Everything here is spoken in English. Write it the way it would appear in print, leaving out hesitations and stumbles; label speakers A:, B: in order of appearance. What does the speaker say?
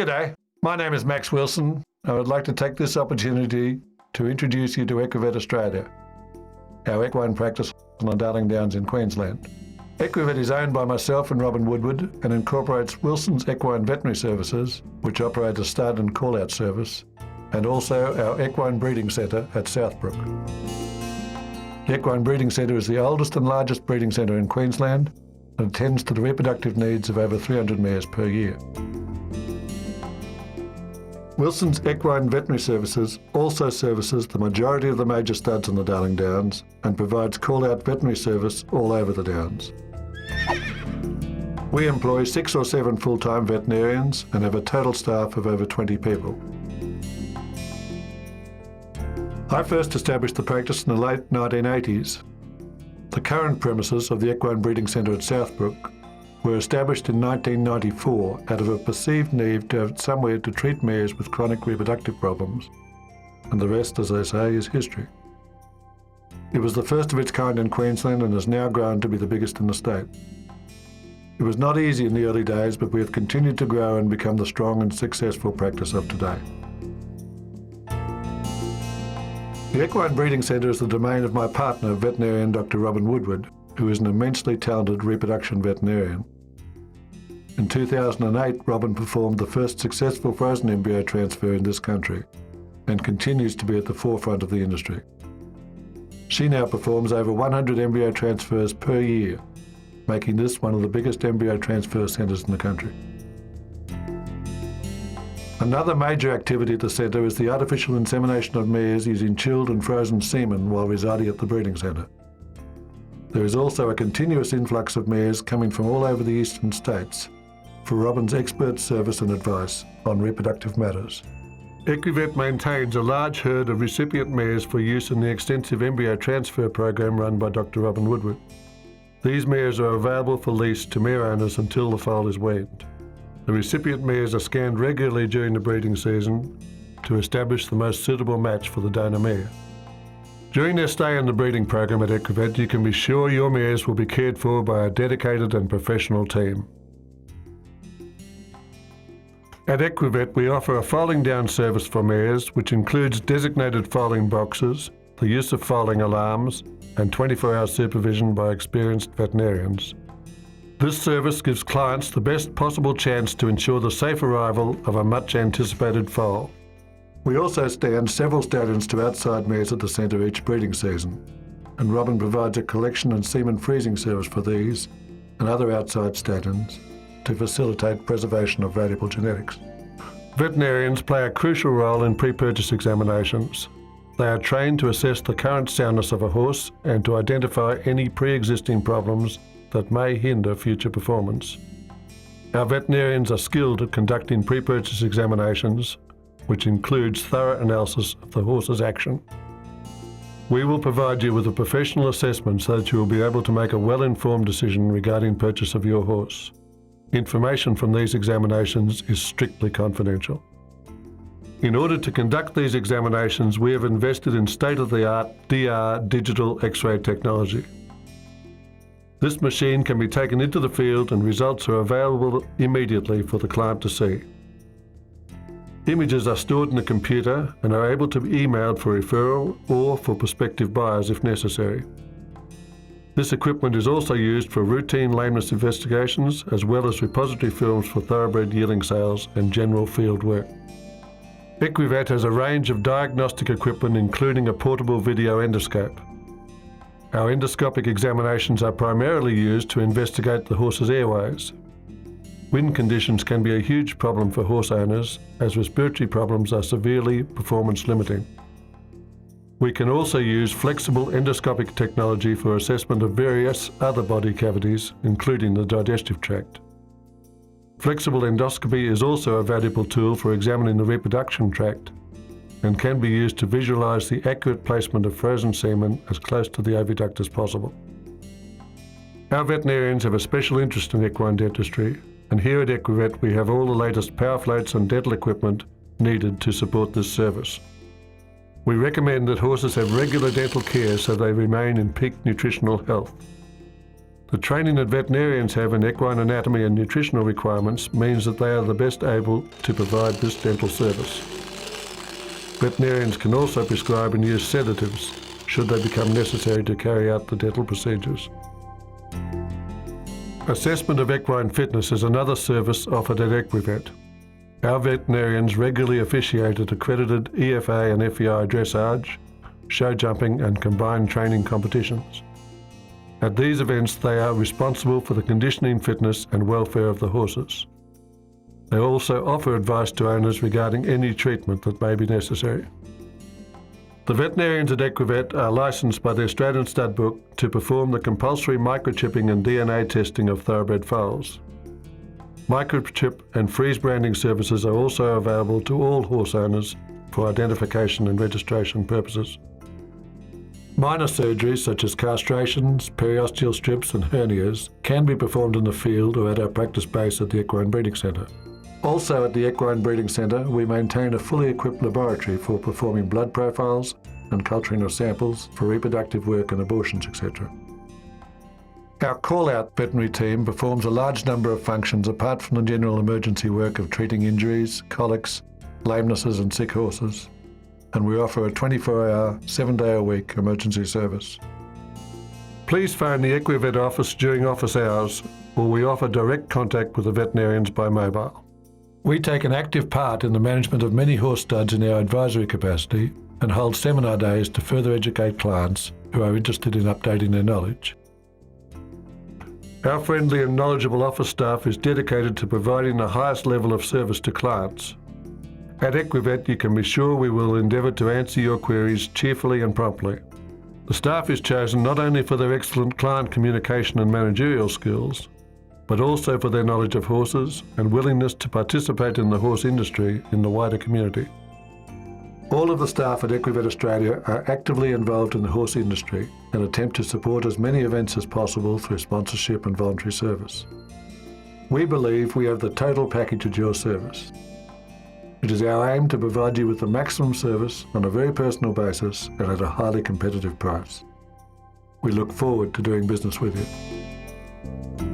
A: G'day, my name is Max Wilson. I would like to take this opportunity to introduce you to Equivet Australia, our equine practice on the Darling Downs in Queensland. Equivet is owned by myself and Robyn Woodward and incorporates Wilson's Equine Veterinary Services, which operate a stud and call-out service, and also our Equine Breeding Centre at Southbrook. The Equine Breeding Centre is the oldest and largest breeding centre in Queensland and attends to the reproductive needs of over 300 mares per year. Wilson's Equine Veterinary Services also services the majority of the major studs on the Darling Downs and provides call-out veterinary service all over the Downs. We employ 6 or 7 full-time veterinarians and have a total staff of over 20 people. I first established the practice in the late 1980s. The current premises of the Equine Breeding Centre at Southbrook were established in 1994 out of a perceived need to have somewhere to treat mares with chronic reproductive problems, and the rest, as they say, is history. It was the first of its kind in Queensland and has now grown to be the biggest in the state. It was not easy in the early days, but we have continued to grow and become the strong and successful practice of today. The Equine Breeding Centre is the domain of my partner, veterinarian Dr. Robyn Woodward, who is an immensely talented reproduction veterinarian. In 2008, Robyn performed the first successful frozen embryo transfer in this country and continues to be at the forefront of the industry. She now performs over 100 embryo transfers per year, making this one of the biggest embryo transfer centres in the country. Another major activity at the centre is the artificial insemination of mares using chilled and frozen semen while residing at the breeding centre. There is also a continuous influx of mares coming from all over the eastern states for Robyn's expert service and advice on reproductive matters. Equivet maintains a large herd of recipient mares for use in the extensive embryo transfer program run by Dr. Robyn Woodward. These mares are available for lease to mare owners until the foal is weaned. The recipient mares are scanned regularly during the breeding season to establish the most suitable match for the donor mare. During their stay in the breeding program at Equivet, you can be sure your mares will be cared for by a dedicated and professional team. At Equivet, we offer a foaling down service for mares, which includes designated foaling boxes, the use of foaling alarms, and 24-hour supervision by experienced veterinarians. This service gives clients the best possible chance to ensure the safe arrival of a much anticipated foal. We also stand several stallions to outside mares at the centre each breeding season, and Robyn provides a collection and semen freezing service for these and other outside stallions to facilitate preservation of valuable genetics. Veterinarians play a crucial role in pre-purchase examinations. They are trained to assess the current soundness of a horse and to identify any pre-existing problems that may hinder future performance. Our veterinarians are skilled at conducting pre-purchase examinations, which includes thorough analysis of the horse's action. We will provide you with a professional assessment so that you will be able to make a well-informed decision regarding purchase of your horse. Information from these examinations is strictly confidential. In order to conduct these examinations, we have invested in state-of-the-art DR digital X-ray technology. This machine can be taken into the field and results are available immediately for the client to see. Images are stored in a computer and are able to be emailed for referral or for prospective buyers if necessary. This equipment is also used for routine lameness investigations as well as repository films for thoroughbred yearling sales and general field work. Equivet has a range of diagnostic equipment including a portable video endoscope. Our endoscopic examinations are primarily used to investigate the horse's airways. Wind conditions can be a huge problem for horse owners as respiratory problems are severely performance limiting. We can also use flexible endoscopic technology for assessment of various other body cavities, including the digestive tract. Flexible endoscopy is also a valuable tool for examining the reproduction tract and can be used to visualise the accurate placement of frozen semen as close to the oviduct as possible. Our veterinarians have a special interest in equine dentistry, and here at Equivet we have all the latest power floats and dental equipment needed to support this service. We recommend that horses have regular dental care so they remain in peak nutritional health. The training that veterinarians have in equine anatomy and nutritional requirements means that they are the best able to provide this dental service. Veterinarians can also prescribe and use sedatives should they become necessary to carry out the dental procedures. Assessment of equine fitness is another service offered at Equivet. Our veterinarians regularly officiate at accredited EFA and FEI dressage, show jumping and combined training competitions. At these events, they are responsible for the conditioning, fitness and welfare of the horses. They also offer advice to owners regarding any treatment that may be necessary. The veterinarians at Equivet are licensed by the Australian Stud Book to perform the compulsory microchipping and DNA testing of thoroughbred foals. Microchip and freeze branding services are also available to all horse owners for identification and registration purposes. Minor surgeries such as castrations, periosteal strips and hernias can be performed in the field or at our practice base at the Equine Breeding Centre. Also at the Equine Breeding Centre, we maintain a fully equipped laboratory for performing blood profiles and culturing of samples for reproductive work and abortions, etc. Our call-out veterinary team performs a large number of functions apart from the general emergency work of treating injuries, colics, lamenesses and sick horses, and we offer a 24-hour, 7-day-a-week emergency service. Please phone the Equivet office during office hours, or we offer direct contact with the veterinarians by mobile. We take an active part in the management of many horse studs in our advisory capacity and hold seminar days to further educate clients who are interested in updating their knowledge. Our friendly and knowledgeable office staff is dedicated to providing the highest level of service to clients. At Equivet, you can be sure we will endeavour to answer your queries cheerfully and promptly. The staff is chosen not only for their excellent client communication and managerial skills, but also for their knowledge of horses and willingness to participate in the horse industry in the wider community. All of the staff at Equivet Australia are actively involved in the horse industry and attempt to support as many events as possible through sponsorship and voluntary service. We believe we have the total package at your service. It is our aim to provide you with the maximum service on a very personal basis and at a highly competitive price. We look forward to doing business with you.